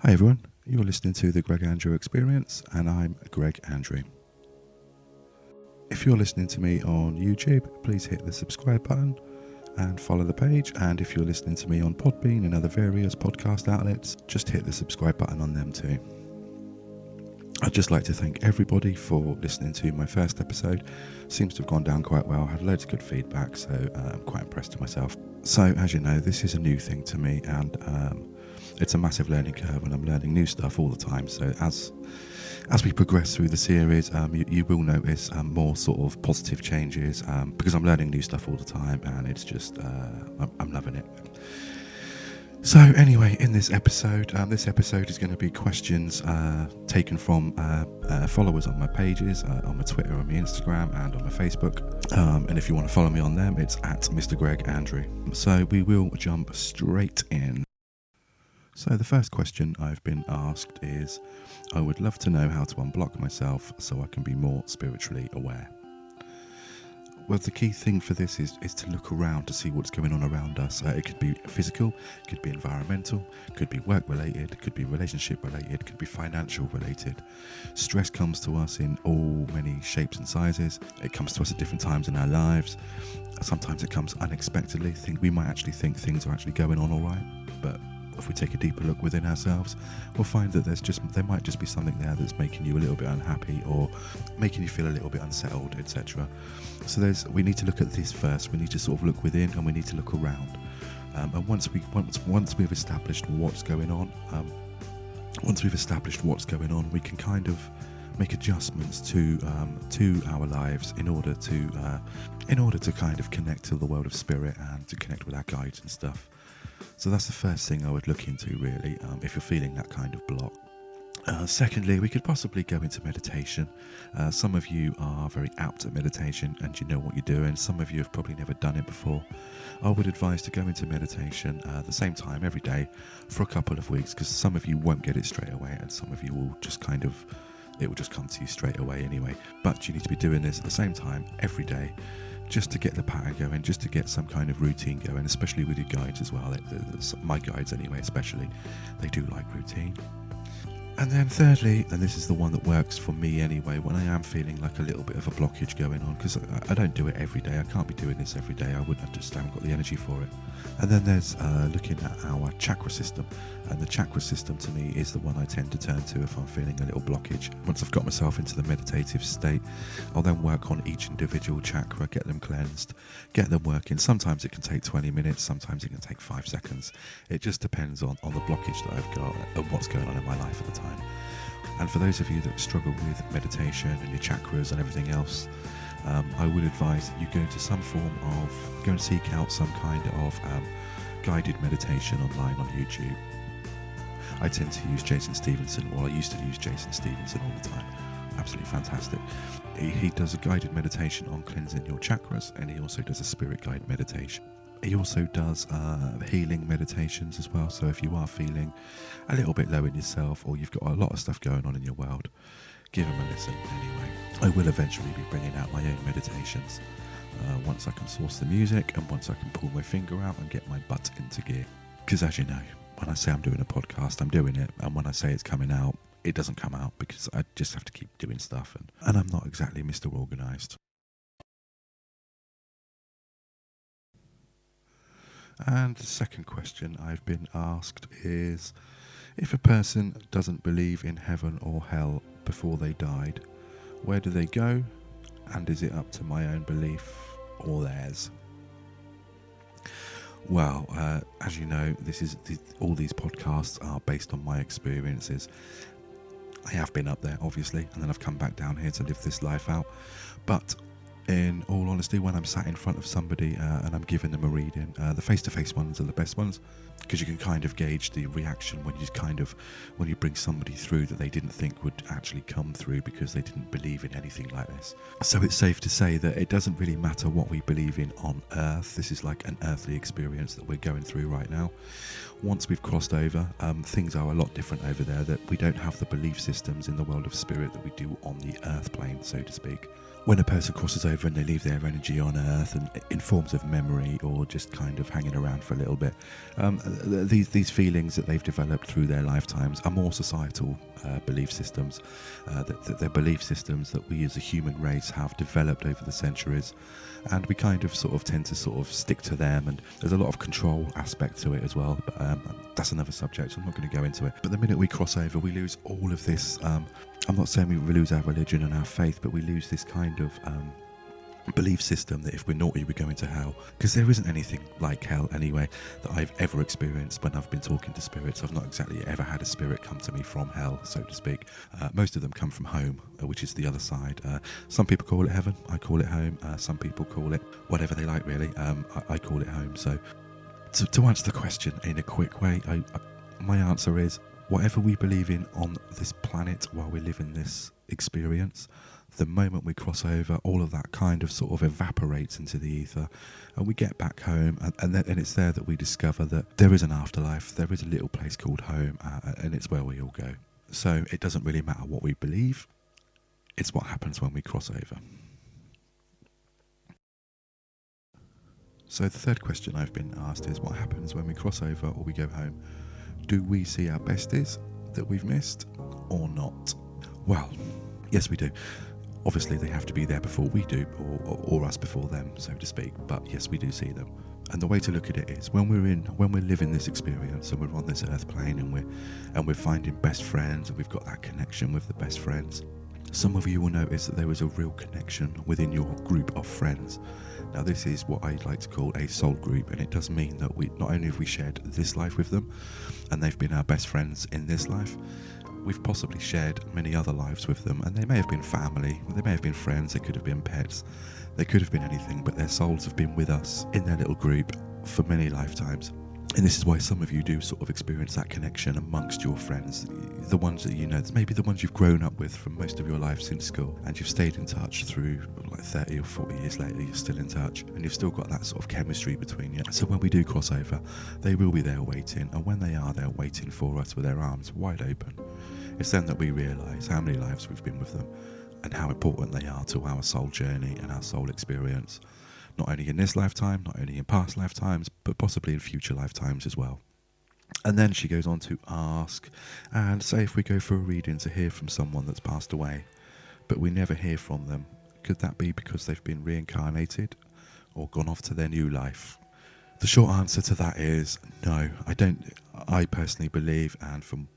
Hi everyone, you're listening to the Greg Andrew Experience and I'm Greg Andrew. If you're listening to me on YouTube, please hit the subscribe button and follow the page, and if you're listening to me on Podbean and other various podcast outlets, just hit the subscribe button on them too. I'd just like to thank everybody for listening to my first episode. Seems to have gone down quite well, had loads of good feedback, so I'm quite impressed with myself. So as you know, this is a new thing to me, and it's a massive learning curve, and I'm learning new stuff all the time. So as we progress through the series, you will notice more sort of positive changes because I'm learning new stuff all the time, and it's just I'm loving it. So anyway, in this episode is going to be questions taken from followers on my pages, on my Twitter, on my Instagram, and on my Facebook. And if you want to follow me on them, it's at Mr. Greg Andrew. So we will jump straight in. So the first question I've been asked is, I would love to know how to unblock myself so I can be more spiritually aware. Well, the key thing for this is to look around to see what's going on around us. It could be physical, it could be environmental, it could be work related, it could be relationship related, it could be financial related. Stress comes to us in all many shapes and sizes. It comes to us at different times in our lives. Sometimes it comes unexpectedly. We might actually think things are actually going on all right, but if we take a deeper look within ourselves, we'll find that there might just be something there that's making you a little bit unhappy or making you feel a little bit unsettled, etc. So we need to look at this first. We need to sort of look within, and we need to look around. And once we've established what's going on, we can kind of make adjustments to our lives in order to kind of connect to the world of spirit and to connect with our guides and stuff. So that's the first thing I would look into, really, if you're feeling that kind of block. Secondly, we could possibly go into meditation. Some of you are very apt at meditation and you know what you're doing. Some of you have probably never done it before. I would advise to go into meditation at the same time every day for a couple of weeks, because some of you won't get it straight away and some of you will just it will just come to you straight away anyway. But you need to be doing this at the same time every day, just to get the pattern going, just to get some kind of routine going, especially with your guides as well. My guides anyway, especially, they do like routine. And then thirdly, and this is the one that works for me anyway, when I am feeling like a little bit of a blockage going on, because I don't do it every day, I can't be doing this every day, I haven't got the energy for it. And then there's looking at our chakra system, and the chakra system to me is the one I tend to turn to if I'm feeling a little blockage. Once I've got myself into the meditative state, I'll then work on each individual chakra, get them cleansed, get them working. Sometimes it can take 20 minutes, sometimes it can take 5 seconds. It just depends on the blockage that I've got and what's going on in my life at the time. And for those of you that struggle with meditation and your chakras and everything else, I would advise that you go and seek out some kind of guided meditation online on YouTube. I tend to use Jason Stevenson, I used to use Jason Stevenson all the time. Absolutely fantastic. He does a guided meditation on cleansing your chakras, and he also does a spirit guide meditation. He also does healing meditations as well. So if you are feeling a little bit low in yourself, or you've got a lot of stuff going on in your world, give him a listen anyway. I will eventually be bringing out my own meditations once I can source the music and once I can pull my finger out and get my butt into gear. Because as you know, when I say I'm doing a podcast, I'm doing it. And when I say it's coming out, it doesn't come out because I just have to keep doing stuff. And I'm not exactly Mr. Organised. And the second question I've been asked is, if a person doesn't believe in heaven or hell before they died, where do they go? And is it up to my own belief or theirs? Well, as you know, all these podcasts are based on my experiences. I have been up there, obviously, and then I've come back down here to live this life out. But in all honesty, when I'm sat in front of somebody and I'm giving them a reading, the face-to-face ones are the best ones, because you can kind of gauge the reaction when you bring somebody through that they didn't think would actually come through because they didn't believe in anything like this. So it's safe to say that it doesn't really matter what we believe in on earth. This is like an earthly experience that we're going through right now. Once we've crossed over, things are a lot different over there, that we don't have the belief systems in the world of spirit that we do on the earth plane, so to speak. when a person crosses over and they leave their energy on Earth and in forms of memory or just kind of hanging around for a little bit, these feelings that they've developed through their lifetimes are more societal belief systems. They're belief systems that we as a human race have developed over the centuries, and we kind of sort of tend to sort of stick to them, and there's a lot of control aspect to it as well, but that's another subject, so I'm not going to go into it. But the minute we cross over, we lose all of this. I'm not saying we lose our religion and our faith, but we lose this kind of belief system that if we're naughty, we're going to hell. Because there isn't anything like hell anyway that I've ever experienced when I've been talking to spirits. I've not exactly ever had a spirit come to me from hell, so to speak. Most of them come from home, which is the other side. Some people call it heaven. I call it home. Some people call it whatever they like, really. I call it home. So to answer the question in a quick way, my answer is, whatever we believe in on this planet while we live in this experience, the moment we cross over, all of that kind of sort of evaporates into the ether, and we get back home, and it's there that we discover that there is an afterlife, there is a little place called home, and it's where we all go. So it doesn't really matter what we believe, it's what happens when we cross over. So the third question I've been asked is, what happens when we cross over or we go home? Do we see our besties that we've missed or not? Well, yes we do. Obviously they have to be there before we do, or us before them, so to speak, but yes, we do see them. And the way to look at it is, when we're living this experience and we're on this earth plane and we're finding best friends and we've got that connection with the best friends, some of you will notice that there is a real connection within your group of friends. Now this is what I like to call a soul group, and it does mean that we not only have we shared this life with them and they've been our best friends in this life, we've possibly shared many other lives with them, and they may have been family, they may have been friends, they could have been pets, they could have been anything, but their souls have been with us in their little group for many lifetimes. And this is why some of you do sort of experience that connection amongst your friends, the ones that you know, maybe the ones you've grown up with for most of your life since school, and you've stayed in touch through like 30 or 40 years later, you're still in touch, and you've still got that sort of chemistry between you. So when we do cross over, they will be there waiting, and when they are there waiting for us with their arms wide open, it's then that we realise how many lives we've been with them and how important they are to our soul journey and our soul experience. Not only in this lifetime, not only in past lifetimes, but possibly in future lifetimes as well. And then she goes on to ask, and say if we go for a reading to hear from someone that's passed away, but we never hear from them, could that be because they've been reincarnated or gone off to their new life? The short answer to that is no, I don't. I personally believe, and from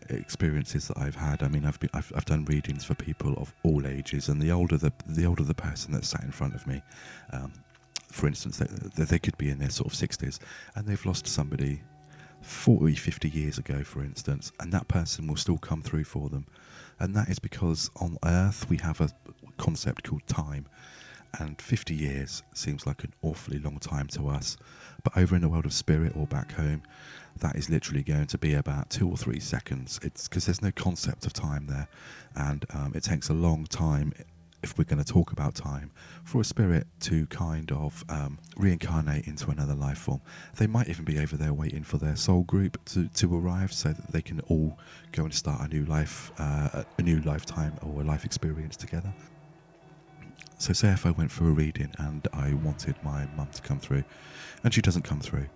experiences that I've had, I mean, I've done readings for people of all ages, and the older the person that sat in front of me, for instance, they could be in their sort of 60s, and they've lost somebody 40, 50 years ago, for instance, and that person will still come through for them. And that is because on Earth we have a concept called time, and 50 years seems like an awfully long time to us, but over in the world of spirit or back home, that is literally going to be about 2 or 3 seconds. It's because there's no concept of time there, and it takes a long time, if we're going to talk about time, for a spirit to kind of reincarnate into another life form. They might even be over there waiting for their soul group to arrive, so that they can all go and start a new life, a new lifetime or a life experience together. So say if I went for a reading and I wanted my mum to come through, and she doesn't come through,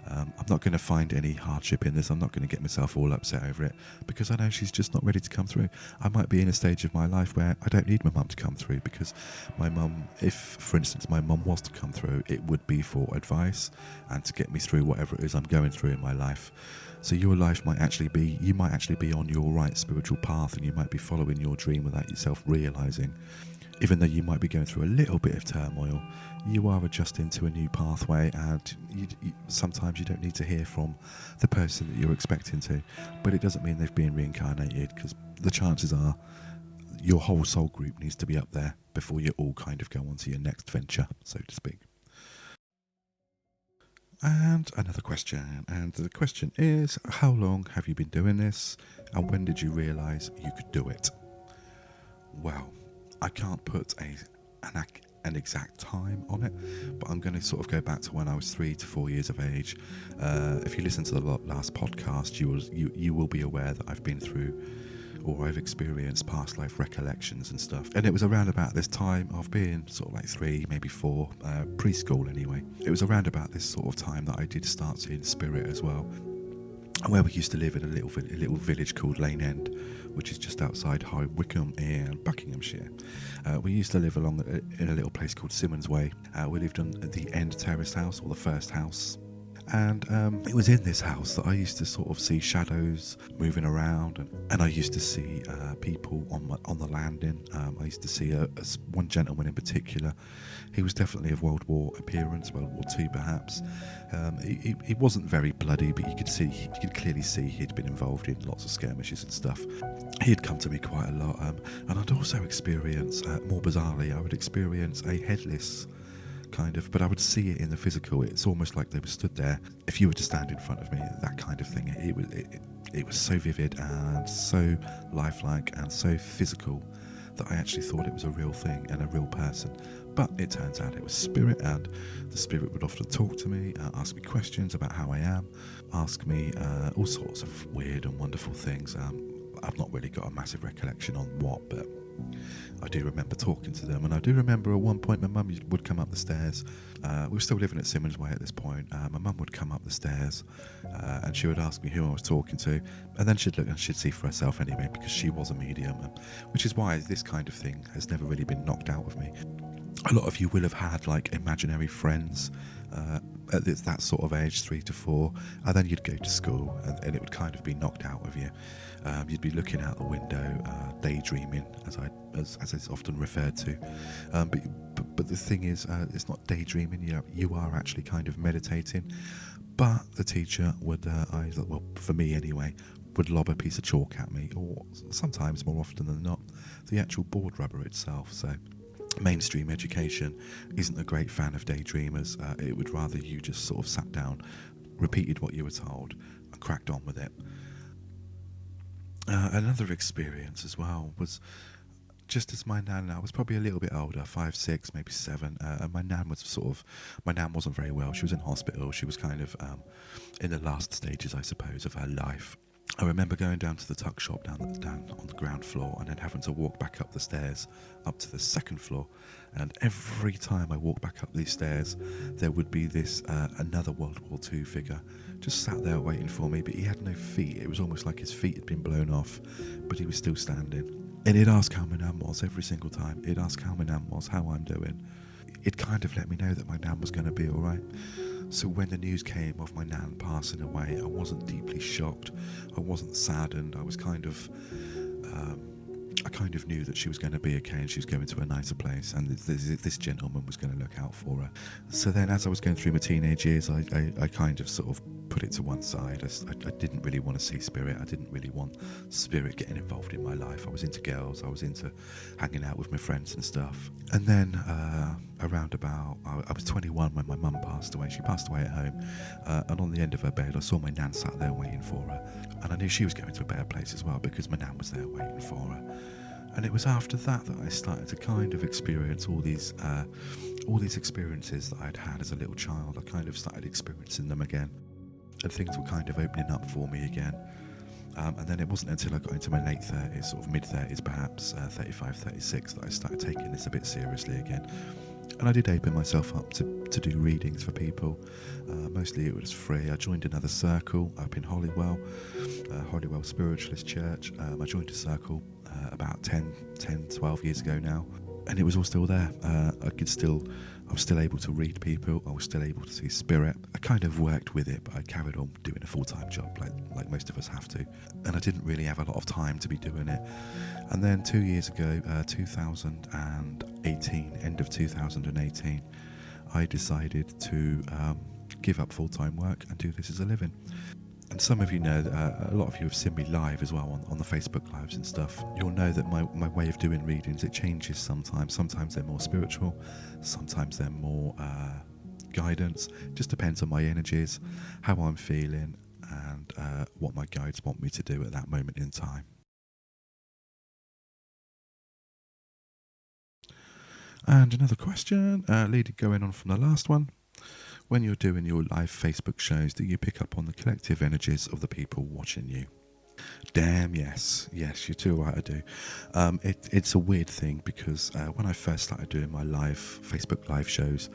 I'm not going to find any hardship in this. I'm not going to get myself all upset over it, because I know she's just not ready to come through. I might be in a stage of my life where I don't need my mum to come through, because my mum, if for instance my mum was to come through, it would be for advice and to get me through whatever it is I'm going through in my life. So your life might actually be, you might actually be on your right spiritual path, and you might be following your dream without yourself realising. Even though you might be going through a little bit of turmoil, you are adjusting to a new pathway, and sometimes you don't need to hear from the person that you're expecting to, but it doesn't mean they've been reincarnated, because the chances are your whole soul group needs to be up there before you all kind of go on to your next venture, so to speak. And another question, and the question is, how long have you been doing this, and when did you realise you could do it? Well, I can't put an exact time on it, but I'm going to sort of go back to when I was 3 to 4 years of age. If you listen to the last podcast, you will be aware that I've been through or I've experienced past life recollections and stuff. And it was around about this time of being sort of like 3, maybe 4, preschool anyway. It was around about this sort of time that I did start seeing spirit as well. Where we used to live in a little village called Lane End, which is just outside High Wycombe in Buckinghamshire. We used to live in a little place called Simmons Way. We lived on the End Terrace house, or the first house. And it was in this house that I used to sort of see shadows moving around, and I used to see people on the landing. I used to see one gentleman in particular. He was definitely of World War appearance, World War II perhaps. He wasn't very bloody, but you could clearly see he'd been involved in lots of skirmishes and stuff. He'd come to me quite a lot, and I'd also experience, more bizarrely, I would experience a headless kind of, but I would see it in the physical. It's almost like they were stood there. If you were to stand in front of me, that kind of thing. It was so vivid and so lifelike and so physical that I actually thought it was a real thing and a real person. But it turns out it was spirit, and the spirit would often talk to me, ask me questions about how I am, ask me all sorts of weird and wonderful things. I've not really got a massive recollection on what, but I do remember talking to them. And I do remember at one point my mum would come up the stairs. We were still living at Simmons Way at this point. My mum would come up the stairs and she would ask me who I was talking to, and then she'd look and she'd see for herself anyway, because she was a medium, which is why this kind of thing has never really been knocked out of me. A lot of you will have had like imaginary friends at that sort of age, 3 to 4, and then you'd go to school and it would kind of be knocked out of you. You'd be looking out the window, daydreaming, as it's often referred to. But the thing is, it's not daydreaming. You are actually kind of meditating. But the teacher would, well, for me anyway, would lob a piece of chalk at me, or sometimes more often than not, the actual board rubber itself. So mainstream education isn't a great fan of daydreamers. It would rather you just sort of sat down, repeated what you were told, and cracked on with it. Another experience as well was just as my nan, I was probably a little bit older, 5, 6, maybe 7, and my nan wasn't very well. She was in hospital. She was kind of in the last stages, I suppose, of her life. I remember going down to the tuck shop down on the ground floor, and then having to walk back up the stairs up to the second floor. And every time I walked back up these stairs, there would be this another World War II figure just sat there waiting for me, but he had no feet. It was almost like his feet had been blown off, but he was still standing. And he'd ask how my nan was every single time. He'd ask how my nan was, how I'm doing. It kind of let me know that my nan was going to be all right. So when the news came of my nan passing away, I wasn't deeply shocked. I wasn't saddened. I was I kind of knew that she was going to be okay and she was going to a nicer place, and this gentleman was going to look out for her. So then as I was going through my teenage years, I kind of sort of put it to one side. I didn't really want to see spirit. I didn't really want spirit getting involved in my life. I was into girls. I was into hanging out with my friends and stuff. And then around about, I was 21 when my mum passed away. She passed away at home, and on the end of her bed I saw my nan sat there waiting for her, and I knew she was going to a better place as well because my nan was there waiting for her. And it was after that I started to kind of experience all these experiences that I'd had as a little child. I kind of started experiencing them again, and things were kind of opening up for me again. And then it wasn't until I got into my late 30s, sort of mid-30s perhaps, 35, 36, that I started taking this a bit seriously again. And I did open myself up to do readings for people. Mostly it was free. I joined another circle up in Holywell, Holywell Spiritualist Church. I joined a circle about 10, 12 years ago now, and it was all still there. I was still able to read people. I was still able to see spirit. I kind of worked with it, but I carried on doing a full-time job like most of us have to, and I didn't really have a lot of time to be doing it. And then 2 years ago, 2018, end of 2018, I decided to give up full-time work and do this as a living. And some of you know that a lot of you have seen me live as well on the Facebook lives and stuff. You'll know that my way of doing readings, it changes sometimes. Sometimes they're more spiritual, sometimes they're more guidance. Just depends on my energies, how I'm feeling, and what my guides want me to do at that moment in time. And another question, going on from the last one. When you're doing your live Facebook shows, do you pick up on the collective energies of the people watching you? Damn, yes. Yes, you're too right, I do. It's a weird thing because when I first started doing my Facebook live shows,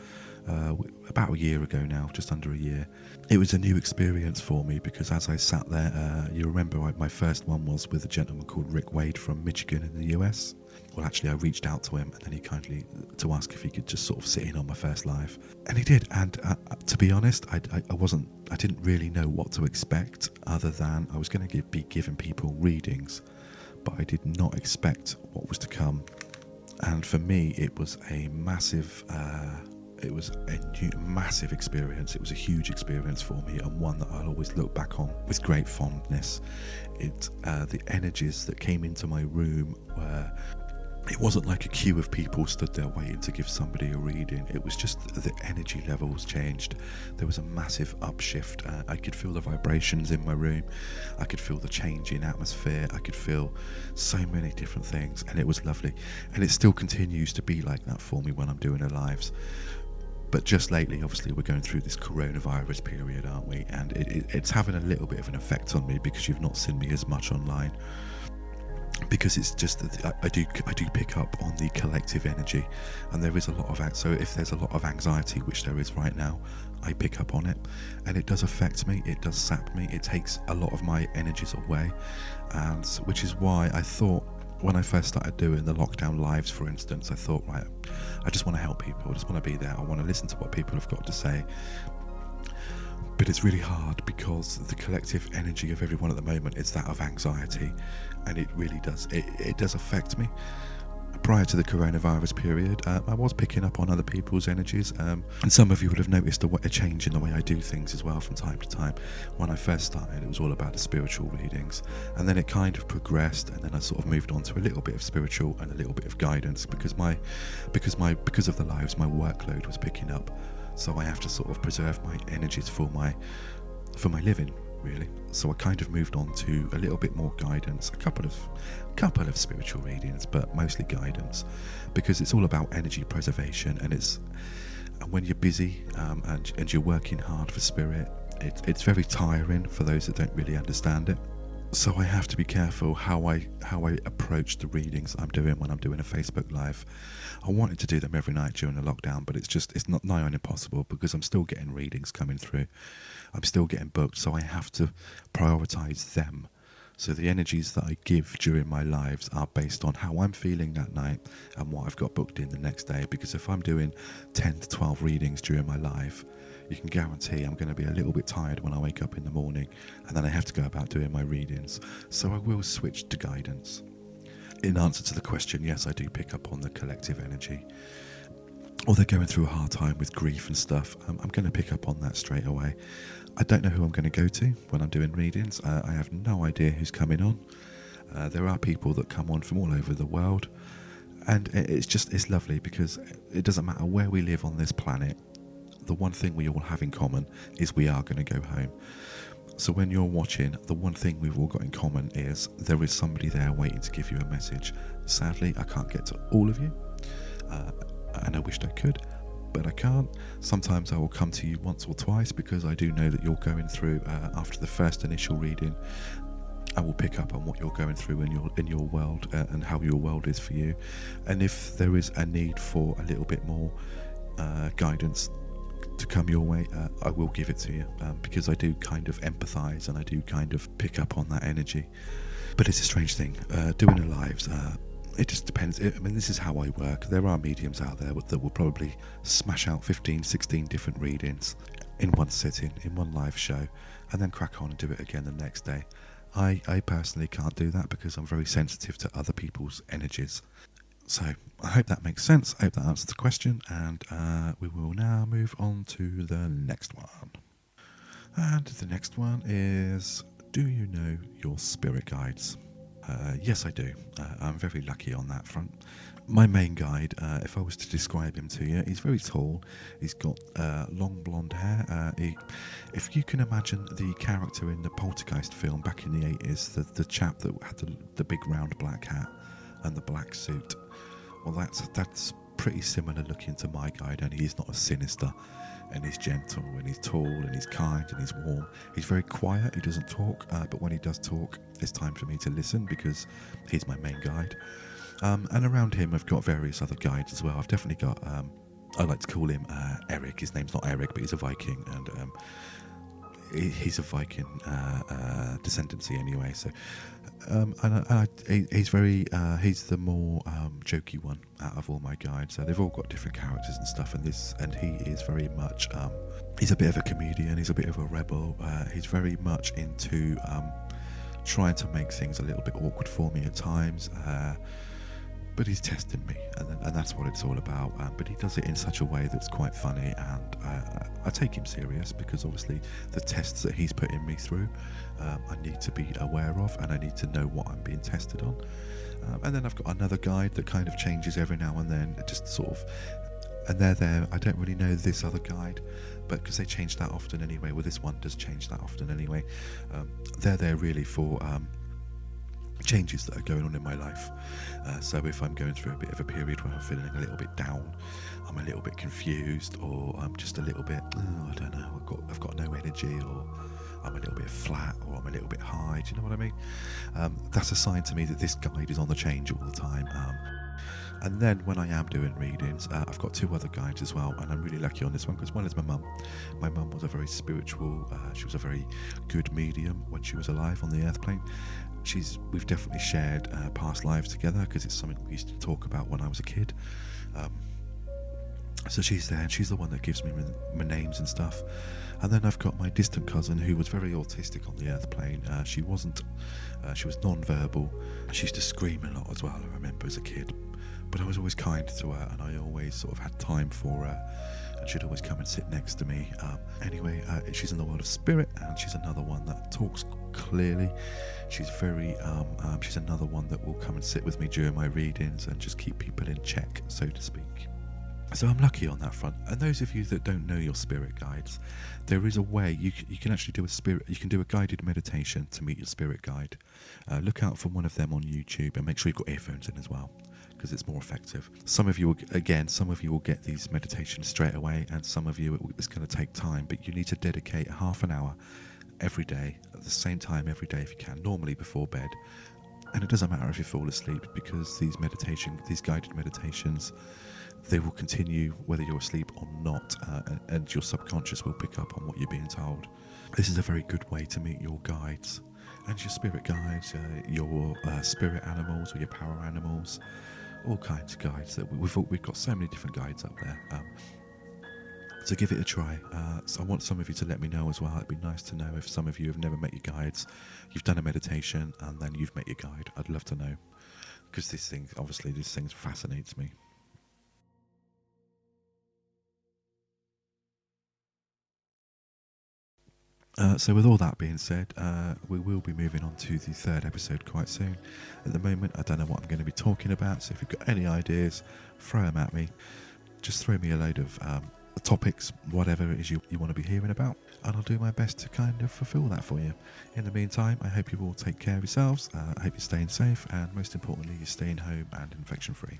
about a year ago now, just under a year, it was a new experience for me because as I sat there, you remember my first one was with a gentleman called Rick Wade from Michigan in the US. Well, actually, I reached out to him and then he kindly to ask if he could just sort of sit in on my first live, and he did. And to be honest, I didn't really know what to expect other than I was going to be giving people readings, but I did not expect what was to come. And for me, it was a massive. It was a massive experience. It was a huge experience for me, and one that I'll always look back on with great fondness. The energies that came into my room were. It wasn't like a queue of people stood there waiting to give somebody a reading. It was just the energy levels changed. There was a massive upshift. I could feel the vibrations in my room. I could feel the change in atmosphere. I could feel so many different things, and it was lovely. And it still continues to be like that for me when I'm doing the lives. But just lately, obviously, we're going through this coronavirus period, aren't we? And it's having a little bit of an effect on me because you've not seen me as much online. Because it's just that I do pick up on the collective energy, and there is a lot of so if there's a lot of anxiety, which there is right now, I pick up on it, and it does affect me. It does sap me. It takes a lot of my energies away, and which is why I thought when I first started doing the lockdown lives, for instance, I thought, right, I just want to help people. I just want to be there. I want to listen to what people have got to say. But it's really hard because the collective energy of everyone at the moment is that of anxiety, and it really does. It does affect me. Prior to the coronavirus period, I was picking up on other people's energies, and some of you would have noticed a change in the way I do things as well from time to time. When I first started, it was all about the spiritual readings, and then it kind of progressed, and then I sort of moved on to a little bit of spiritual and a little bit of guidance because of the lives, my workload was picking up. So I have to sort of preserve my energies for my living, really. So I kind of moved on to a little bit more guidance, a couple of spiritual readings, but mostly guidance, because it's all about energy preservation, and when you're busy and you're working hard for spirit, it's very tiring for those that don't really understand it. So I have to be careful how I approach the readings I'm doing when I'm doing a Facebook live. I wanted to do them every night during the lockdown, but it's not nigh on impossible because I'm still getting readings coming through. I'm still getting booked, so I have to prioritise them. So the energies that I give during my lives are based on how I'm feeling that night and what I've got booked in the next day. Because if I'm doing 10 to 12 readings during my live, you can guarantee I'm going to be a little bit tired when I wake up in the morning, and then I have to go about doing my readings. So I will switch to guidance. In answer to the question, yes, I do pick up on the collective energy. Or they're going through a hard time with grief and stuff, I'm going to pick up on that straight away. I don't know who I'm going to go to when I'm doing readings. I have no idea who's coming on. There are people that come on from all over the world, and it's lovely because it doesn't matter where we live on this planet. The one thing we all have in common is we are going to go home. So when you're watching, the one thing we've all got in common is there is somebody there waiting to give you a message. Sadly, I can't get to all of you, and I wished I could, but I can't. Sometimes I will come to you once or twice because I do know that you're going through, after the first initial reading, I will pick up on what you're going through in your world and how your world is for you. And if there is a need for a little bit more guidance to come your way, I will give it to you because I do kind of empathise and I do kind of pick up on that energy. But it's a strange thing doing the lives. It just depends. I mean, this is how I work. There are mediums out there that will probably smash out 15, 16 different readings in one sitting, in one live show, and then crack on and do it again the next day. I personally can't do that because I'm very sensitive to other people's energies. So I hope that makes sense. I hope that answers the question, and we will now move on to the next one. And the next one is, do you know your spirit guides? Yes, I do. I'm very lucky on that front. My main guide, if I was to describe him to you, he's very tall. He's got long blonde hair. If you can imagine the character in the Poltergeist film back in the 80s, the chap that had the big round black hat and the black suit. Well, that's pretty similar looking to my guide, only he's not as sinister. and he's gentle, and he's tall, and he's kind, and he's warm. He's very quiet. He doesn't talk, but when he does talk, it's time for me to listen because he's my main guide. And around him, I've got various other guides as well. I've definitely got, I like to call him Eric. His name's not Eric, but he's a Viking, and he's a Viking descendancy anyway. So, he's very, he's the more jokey one out of all my guides. So they've all got different characters and stuff, and he is very much, he's a bit of a comedian. He's a bit of a rebel. He's very much into trying to make things a little bit awkward for me at times. But he's testing me, and that's what it's all about. But he does it in such a way that's quite funny, and I take him serious because obviously the tests that he's putting me through, I need to be aware of, and I need to know what I'm being tested on. And then I've got another guide that kind of changes every now and then, just sort of, and they're there. I don't really know this other guide, but because they change that often anyway. Well, this one does change that often anyway. They're there really for changes that are going on in my life. So if I'm going through a bit of a period where I'm feeling a little bit down, I'm a little bit confused, or I'm just a little bit, I don't know, I've got no energy, or I'm a little bit flat, or I'm a little bit high, do you know what I mean? That's a sign to me that this guide is on the change all the time. And then when I am doing readings, I've got two other guides as well, and I'm really lucky on this one because one is my mum. My mum was a very spiritual, she was a very good medium when she was alive on the earth plane. We've definitely shared past lives together because it's something we used to talk about when I was a kid. So she's there, and she's the one that gives me my names and stuff. And then I've got my distant cousin who was very autistic on the earth plane. She was non-verbal. She used to scream a lot as well, I remember as a kid. But I was always kind to her, and I always sort of had time for her, and she'd always come and sit next to me. Anyway, she's in the world of spirit, and she's another one that talks clearly. She's very, she's another one that will come and sit with me during my readings and just keep people in check, so to speak. So I'm lucky on that front. And those of you that don't know your spirit guides, there is a way you can actually do you can do a guided meditation to meet your spirit guide. Look out for one of them on YouTube, and make sure you've got earphones in as well, because it's more effective. Some of you will get these meditations straight away, and some of you it's going to take time, but you need to dedicate half an hour every day at the same time every day if you can, normally before bed. And it doesn't matter if you fall asleep, because these guided meditations, they will continue whether you're asleep or not, and your subconscious will pick up on what you're being told. This is a very good way to meet your guides and your spirit guides, your spirit animals or your power animals, all kinds of guides. That we've got so many different guides up there. So give it a try. So I want some of you to let me know as well. It'd be nice to know if some of you have never met your guides, you've done a meditation and then you've met your guide. I'd love to know, because this thing fascinates me. So with all that being said, we will be moving on to the third episode quite soon. At the moment, I don't know what I'm going to be talking about, so if you've got any ideas, throw them at me. Just throw me a load of topics, whatever it is you want to be hearing about, and I'll do my best to kind of fulfill that for you. In the meantime, I hope you all take care of yourselves. I hope you're staying safe, and most importantly, you're staying home and infection free.